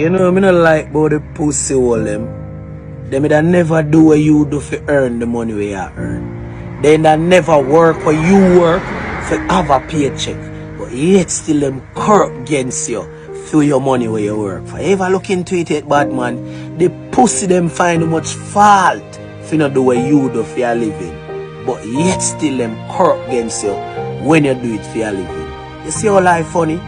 You know, me not like about the pussy all them. Them that never do what you do for earn the money where you earn. They that never work where you work for have a paycheck. But yet still them corrupt against you through your money where you work for. Ever look into it, bad man? The pussy them find much fault for not do what you do for your living. But yet still them corrupt against you when you do it for your living. You see how life funny?